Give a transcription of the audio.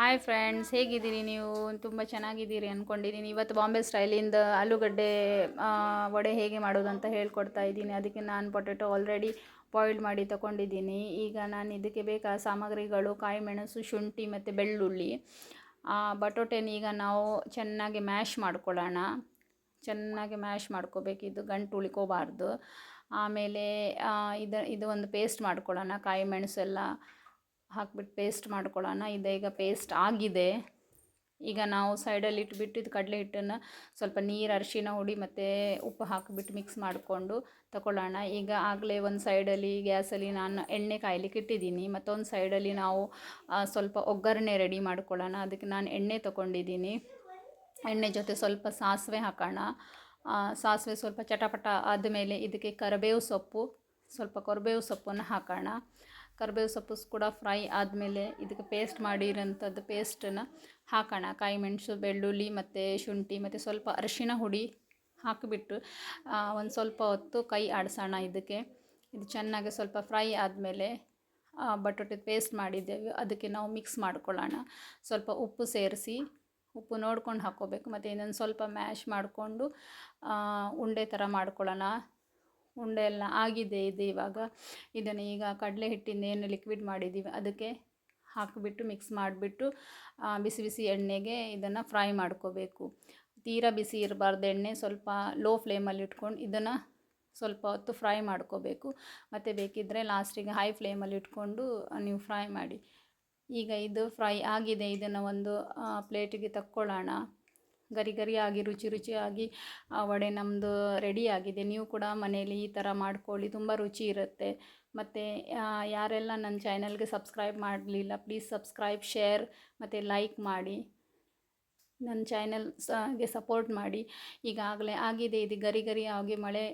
Hi friends, ಹೇಗಿದ್ದೀರಿ ನೀವು? ತುಂಬ ಚೆನ್ನಾಗಿದ್ದೀರಿ ಅಂದ್ಕೊಂಡಿದ್ದೀನಿ. ಇವತ್ತು ಬಾಂಬೆ ಸ್ಟೈಲಿಂದ ಆಲೂಗಡ್ಡೆ ವಡೆ ಹೇಗೆ ಮಾಡೋದು ಅಂತ ಹೇಳ್ಕೊಡ್ತಾ ಇದ್ದೀನಿ. ಅದಕ್ಕೆ ನಾನು ಪೊಟೆಟೊ ಆಲ್ರೆಡಿ ಬಾಯ್ಲ್ಡ್ ಮಾಡಿ ತೊಗೊಂಡಿದ್ದೀನಿ. ಈಗ ನಾನು ಇದಕ್ಕೆ ಬೇಕಾದ ಸಾಮಗ್ರಿಗಳು ಕಾಯಿ ಮೆಣಸು, ಶುಂಠಿ ಮತ್ತು ಬೆಳ್ಳುಳ್ಳಿ. ಬಟಾಟೆನ ಈಗ ನಾವು ಚೆನ್ನಾಗಿ ಮ್ಯಾಶ್ ಮಾಡ್ಕೊಳ್ಳೋಣ. ಚೆನ್ನಾಗಿ ಮ್ಯಾಶ್ ಮಾಡ್ಕೋಬೇಕಿದ್ದು, ಗಂಟು ಉಳ್ಕೋಬಾರ್ದು. ಆಮೇಲೆ ಇದು ಒಂದು ಪೇಸ್ಟ್ ಮಾಡ್ಕೊಳ್ಳೋಣ. ಕಾಯಿ ಮೆಣಸೆಲ್ಲ ಹಾಕ್ಬಿಟ್ಟು ಪೇಸ್ಟ್ ಮಾಡ್ಕೊಳ್ಳೋಣ. ಈಗ ಪೇಸ್ಟ್ ಆಗಿದೆ. ಈಗ ನಾವು ಸೈಡಲ್ಲಿ ಇಟ್ಬಿಟ್ಟು ಇದು ಕಡಲೆ ಹಿಟ್ಟನ್ನು ಸ್ವಲ್ಪ ನೀರು, ಅರಿಶಿನ ಹುಡಿ ಮತ್ತು ಉಪ್ಪು ಹಾಕಿಬಿಟ್ಟು ಮಿಕ್ಸ್ ಮಾಡಿಕೊಂಡು ತಗೊಳ್ಳೋಣ. ಈಗ ಆಗಲೇ ಒಂದು ಸೈಡಲ್ಲಿ ಗ್ಯಾಸಲ್ಲಿ ನಾನು ಎಣ್ಣೆ ಕಾಯಲಿಕ್ಕೆ ಇಟ್ಟಿದ್ದೀನಿ. ಮತ್ತೊಂದು ಸೈಡಲ್ಲಿ ನಾವು ಸ್ವಲ್ಪ ಒಗ್ಗರಣೆ ರೆಡಿ ಮಾಡ್ಕೊಳ್ಳೋಣ. ಅದಕ್ಕೆ ನಾನು ಎಣ್ಣೆ ತೊಗೊಂಡಿದ್ದೀನಿ. ಎಣ್ಣೆ ಜೊತೆ ಸ್ವಲ್ಪ ಸಾಸಿವೆ ಹಾಕೋಣ. ಸಾಸಿವೆ ಸ್ವಲ್ಪ ಚಟಪಟ ಆದಮೇಲೆ ಇದಕ್ಕೆ ಸ್ವಲ್ಪ ಕರಿಬೇವು ಸೊಪ್ಪನ್ನು ಹಾಕೋಣ. ಕರಿಬೇವು ಸೊಪ್ಪು ಕೂಡ ಫ್ರೈ ಆದಮೇಲೆ ಇದಕ್ಕೆ ಪೇಸ್ಟ್ ಮಾಡಿರೋಂಥದ್ದು ಪೇಸ್ಟನ್ನು ಹಾಕೋಣ. ಕಾಯಿ ಮೆಣಸು, ಬೆಳ್ಳುಳ್ಳಿ ಮತ್ತು ಶುಂಠಿ ಮತ್ತು ಸ್ವಲ್ಪ ಅರಿಶಿನ ಹುಡಿ ಹಾಕಿಬಿಟ್ಟು ಒಂದು ಸ್ವಲ್ಪ ಹೊತ್ತು ಕೈ ಆಡಿಸೋಣ. ಇದು ಚೆನ್ನಾಗಿ ಸ್ವಲ್ಪ ಫ್ರೈ ಆದಮೇಲೆ ಬಟಾಟೆ ಪೇಸ್ಟ್ ಮಾಡಿದ್ದೇವೆ ಅದಕ್ಕೆ ನಾವು ಮಿಕ್ಸ್ ಮಾಡ್ಕೊಳ್ಳೋಣ. ಸ್ವಲ್ಪ ಉಪ್ಪು ಸೇರಿಸಿ, ಉಪ್ಪು ನೋಡ್ಕೊಂಡು ಹಾಕ್ಕೋಬೇಕು. ಮತ್ತು ಇನ್ನೊಂದು ಸ್ವಲ್ಪ ಮ್ಯಾಶ್ ಮಾಡಿಕೊಂಡು ಉಂಡೆ ಥರ ಮಾಡ್ಕೊಳ್ಳೋಣ. ಉಂಡೆ ಎಲ್ಲ ಆಗಿದೆ. ಇವಾಗ ಇದನ್ನು ಈಗ ಕಡಲೆ ಹಿಟ್ಟಿಂದ ಏನು ಲಿಕ್ವಿಡ್ ಮಾಡಿದ್ದೀವಿ ಅದಕ್ಕೆ ಹಾಕಿಬಿಟ್ಟು ಮಿಕ್ಸ್ ಮಾಡಿಬಿಟ್ಟು ಬಿಸಿ ಬಿಸಿ ಎಣ್ಣೆಗೆ ಇದನ್ನು ಫ್ರೈ ಮಾಡ್ಕೋಬೇಕು. ತೀರಾ ಬಿಸಿ ಇರಬಾರ್ದು ಎಣ್ಣೆ, ಸ್ವಲ್ಪ ಲೋ ಫ್ಲೇಮಲ್ಲಿ ಇಟ್ಕೊಂಡು ಇದನ್ನು ಸ್ವಲ್ಪ ಹೊತ್ತು ಫ್ರೈ ಮಾಡ್ಕೋಬೇಕು. ಮತ್ತು ಬೇಕಿದ್ದರೆ ಲಾಸ್ಟಿಗೆ ಹೈ ಫ್ಲೇಮಲ್ಲಿ ಇಟ್ಕೊಂಡು ನೀವು ಫ್ರೈ ಮಾಡಿ. ಈಗ ಇದು ಫ್ರೈ ಆಗಿದೆ. ಇದನ್ನು ಒಂದು ಪ್ಲೇಟಿಗೆ ತಕ್ಕೊಳ್ಳೋಣ. ಗರಿ ಗರಿಯಾಗಿ ರುಚಿಯಾಗಿ ವಡೆ ನಮ್ಮದು ರೆಡಿಯಾಗಿದೆ. ನೀವು ಕೂಡ ಮನೆಯಲ್ಲಿ ಈ ಥರ ಮಾಡ್ಕೊಳ್ಳಿ, ತುಂಬ ರುಚಿ ಇರುತ್ತೆ. ಮತ್ತು ಯಾರೆಲ್ಲ ನನ್ನ ಚಾನಲ್ಗೆ ಸಬ್ಸ್ಕ್ರೈಬ್ ಮಾಡಲಿಲ್ಲ, ಪ್ಲೀಸ್ ಸಬ್ಸ್ಕ್ರೈಬ್, ಶೇರ್ ಮತ್ತು ಲೈಕ್ ಮಾಡಿ. ನನ್ನ ಚಾನಲ್ಗೆ ಸಪೋರ್ಟ್ ಮಾಡಿ. ಈಗಾಗಲೇ ಆಗಿದೆ. ಇದು ಗರಿ ಗರಿಯಾಗಿ ಮಳೆ